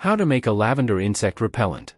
How to make a lavender insect repellent.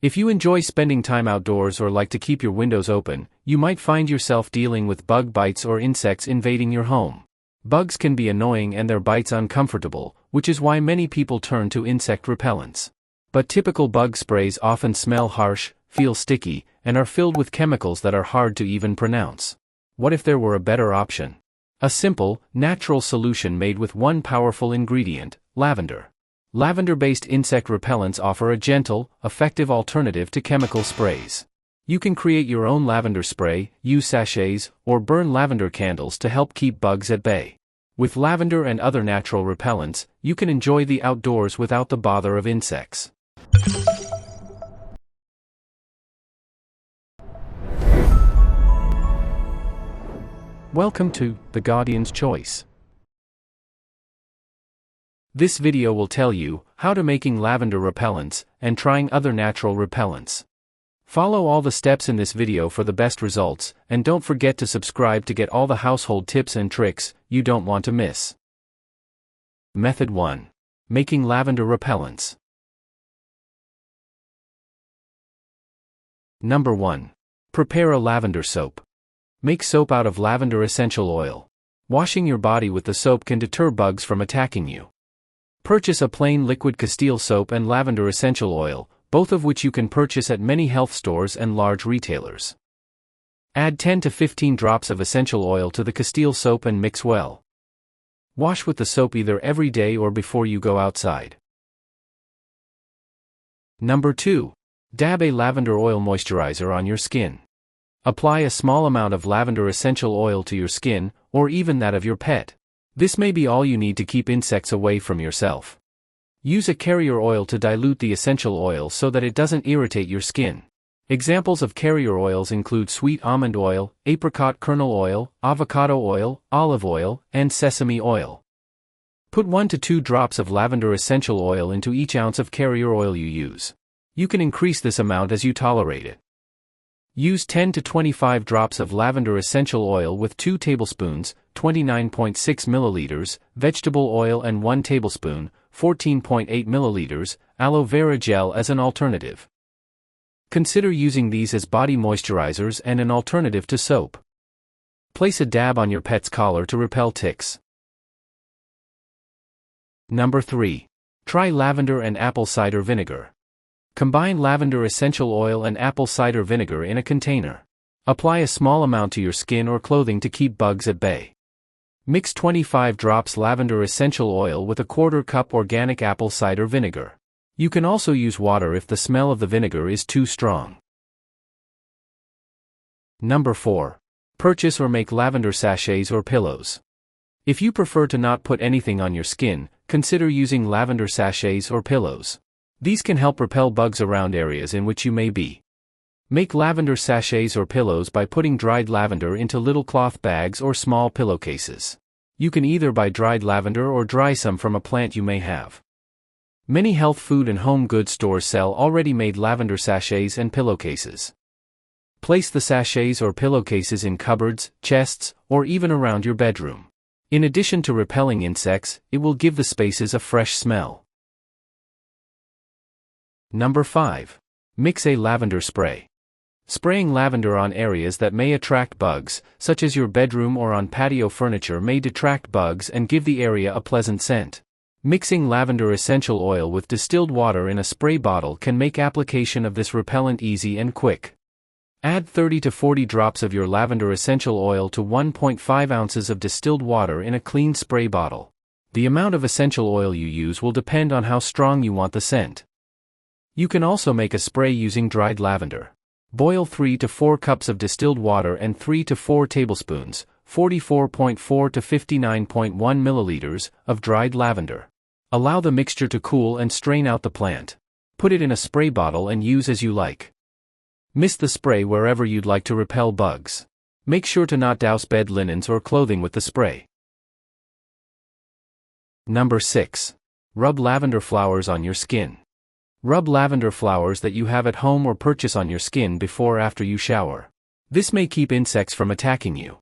If you enjoy spending time outdoors or like to keep your windows open, you might find yourself dealing with bug bites or insects invading your home. Bugs can be annoying and their bites uncomfortable, which is why many people turn to insect repellents. But typical bug sprays often smell harsh, feel sticky, and are filled with chemicals that are hard to even pronounce. What if there were a better option? A simple, natural solution made with one powerful ingredient: lavender. Lavender-based insect repellents offer a gentle, effective alternative to chemical sprays. You can create your own lavender spray, use sachets, or burn lavender candles to help keep bugs at bay. With lavender and other natural repellents, you can enjoy the outdoors without the bother of insects. Welcome to The Guardian's Choice. This video will tell you how to making lavender repellents and trying other natural repellents. Follow all the steps in this video for the best results, and don't forget to subscribe to get all the household tips and tricks you don't want to miss. Method 1. Making lavender repellents. Number 1. Prepare a lavender soap. Make soap out of lavender essential oil. Washing your body with the soap can deter bugs from attacking you. Purchase a plain liquid Castile soap and lavender essential oil, both of which you can purchase at many health stores and large retailers. Add 10 to 15 drops of essential oil to the Castile soap and mix well. Wash with the soap either every day or before you go outside. Number 2. Dab a lavender oil moisturizer on your skin. Apply a small amount of lavender essential oil to your skin, or even that of your pet. This may be all you need to keep insects away from yourself. Use a carrier oil to dilute the essential oil so that it doesn't irritate your skin. Examples of carrier oils include sweet almond oil, apricot kernel oil, avocado oil, olive oil, and sesame oil. Put 1 to 2 drops of lavender essential oil into each ounce of carrier oil you use. You can increase this amount as you tolerate it. Use 10 to 25 drops of lavender essential oil with 2 tablespoons, 29.6 milliliters, vegetable oil and 1 tablespoon, 14.8 milliliters, aloe vera gel as an alternative. Consider using these as body moisturizers and an alternative to soap. Place a dab on your pet's collar to repel ticks. Number 3. Try lavender and apple cider vinegar. Combine lavender essential oil and apple cider vinegar in a container. Apply a small amount to your skin or clothing to keep bugs at bay. Mix 25 drops lavender essential oil with a 1/4 cup organic apple cider vinegar. You can also use water if the smell of the vinegar is too strong. Number 4. Purchase or make lavender sachets or pillows. If you prefer to not put anything on your skin, consider using lavender sachets or pillows. These can help repel bugs around areas in which you may be. Make lavender sachets or pillows by putting dried lavender into little cloth bags or small pillowcases. You can either buy dried lavender or dry some from a plant you may have. Many health food and home goods stores sell already made lavender sachets and pillowcases. Place the sachets or pillowcases in cupboards, chests, or even around your bedroom. In addition to repelling insects, it will give the spaces a fresh smell. Number 5. Mix a lavender spray. Spraying lavender on areas that may attract bugs, such as your bedroom or on patio furniture, may detract bugs and give the area a pleasant scent. Mixing lavender essential oil with distilled water in a spray bottle can make application of this repellent easy and quick. Add 30 to 40 drops of your lavender essential oil to 1.5 ounces of distilled water in a clean spray bottle. The amount of essential oil you use will depend on how strong you want the scent. You can also make a spray using dried lavender. Boil 3 to 4 cups of distilled water and 3 to 4 tablespoons, 44.4 to 59.1 milliliters, of dried lavender. Allow the mixture to cool and strain out the plant. Put it in a spray bottle and use as you like. Mist the spray wherever you'd like to repel bugs. Make sure to not douse bed linens or clothing with the spray. Number 6. Rub lavender flowers on your skin. Rub lavender flowers that you have at home or purchase on your skin before or after you shower. This may keep insects from attacking you.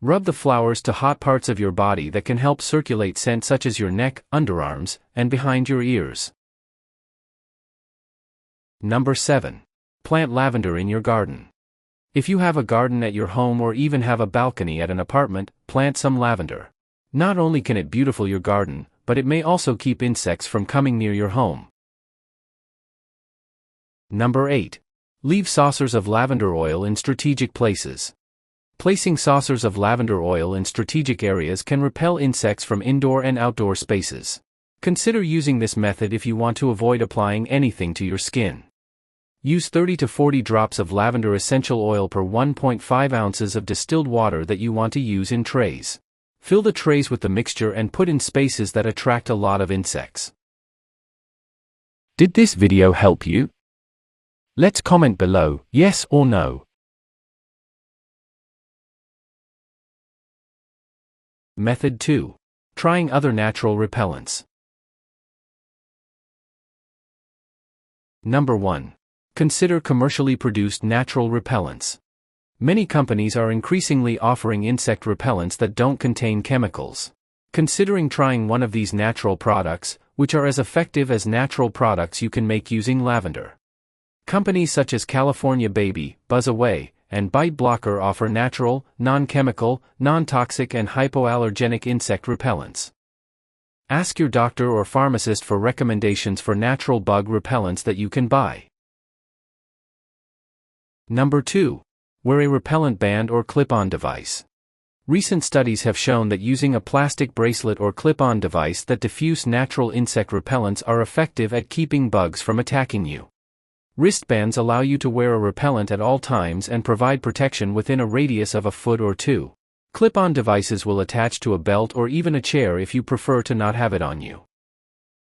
Rub the flowers to hot parts of your body that can help circulate scent, such as your neck, underarms, and behind your ears. Number 7. Plant lavender in your garden. If you have a garden at your home or even have a balcony at an apartment, plant some lavender. Not only can it beautify your garden, but it may also keep insects from coming near your home. Number 8. Leave saucers of lavender oil in strategic places. Placing saucers of lavender oil in strategic areas can repel insects from indoor and outdoor spaces. Consider using this method if you want to avoid applying anything to your skin. Use 30 to 40 drops of lavender essential oil per 1.5 ounces of distilled water that you want to use in trays. Fill the trays with the mixture and put in spaces that attract a lot of insects. Did this video help you? Let's comment below, yes or no. Method 2. Trying other natural repellents. Number 1. Consider commercially produced natural repellents. Many companies are increasingly offering insect repellents that don't contain chemicals. Considering trying one of these natural products, which are as effective as natural products you can make using lavender. Companies such as 𝒄𝒉𝒂𝒏𝒏𝒆𝒍 and Bite Blocker offer natural, non-chemical, non-toxic and hypoallergenic insect repellents. Ask your doctor or pharmacist for recommendations for natural bug repellents that you can buy. Number 2. Wear a repellent band or clip-on device. Recent studies have shown that using a plastic bracelet or clip-on device that diffuse natural insect repellents are effective at keeping bugs from attacking you. Wristbands allow you to wear a repellent at all times and provide protection within a radius of a foot or 2. Clip-on devices will attach to a belt or even a chair if you prefer to not have it on you.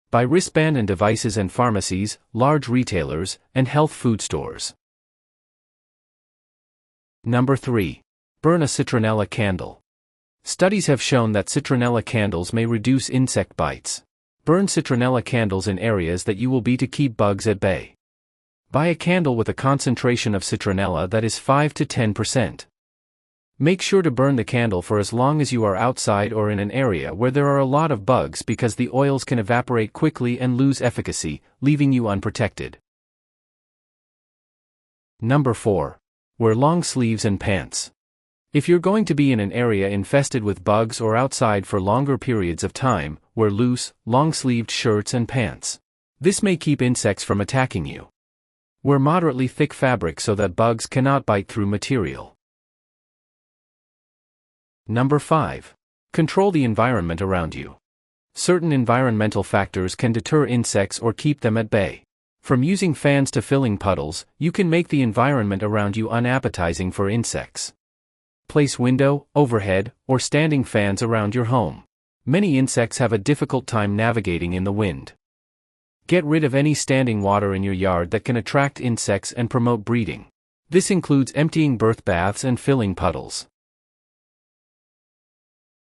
Buy wristband and devices in pharmacies, large retailers, and health food stores. Number 3. Burn a citronella candle. Studies have shown that citronella candles may reduce insect bites. Burn citronella candles in areas that you will be to keep bugs at bay. Buy a candle with a concentration of citronella that is 5 to 10%. Make sure to burn the candle for as long as you are outside or in an area where there are a lot of bugs, because the oils can evaporate quickly and lose efficacy, leaving you unprotected. Number 4. Wear long sleeves and pants. If you're going to be in an area infested with bugs or outside for longer periods of time, wear loose, long-sleeved shirts and pants. This may keep insects from attacking you. Wear moderately thick fabric so that bugs cannot bite through material. Number 5. Control the environment around you. Certain environmental factors can deter insects or keep them at bay. From using fans to filling puddles, you can make the environment around you unappetizing for insects. Place window, overhead, or standing fans around your home. Many insects have a difficult time navigating in the wind. Get rid of any standing water in your yard that can attract insects and promote breeding. This includes emptying birth baths and filling puddles.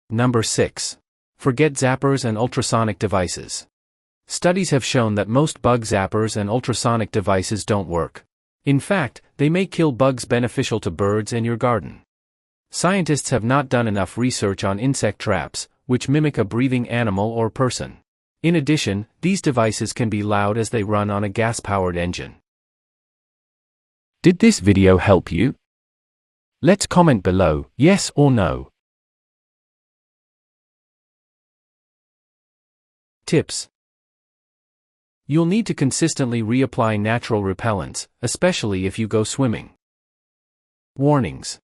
Number 6. Forget zappers and ultrasonic devices. Studies have shown that most bug zappers and ultrasonic devices don't work. In fact, they may kill bugs beneficial to birds and your garden. Scientists have not done enough research on insect traps, which mimic a breathing animal or person. In addition, these devices can be loud as they run on a gas-powered engine. Did this video help you? Let's comment below, yes or no. Tips. You'll need to consistently reapply natural repellents, especially if you go swimming. Warnings.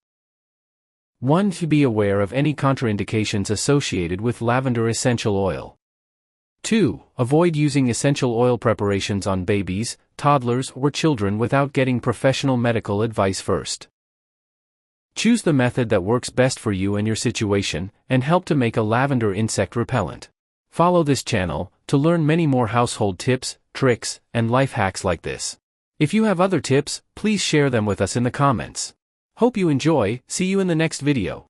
1. To be aware of any contraindications associated with lavender essential oil. 2. Avoid using essential oil preparations on babies, toddlers, or children without getting professional medical advice first. Choose the method that works best for you and your situation, and help to make a lavender insect repellent. Follow this channel to learn many more household tips, tricks, and life hacks like this. If you have other tips, please share them with us in the comments. Hope you enjoy. See you in the next video.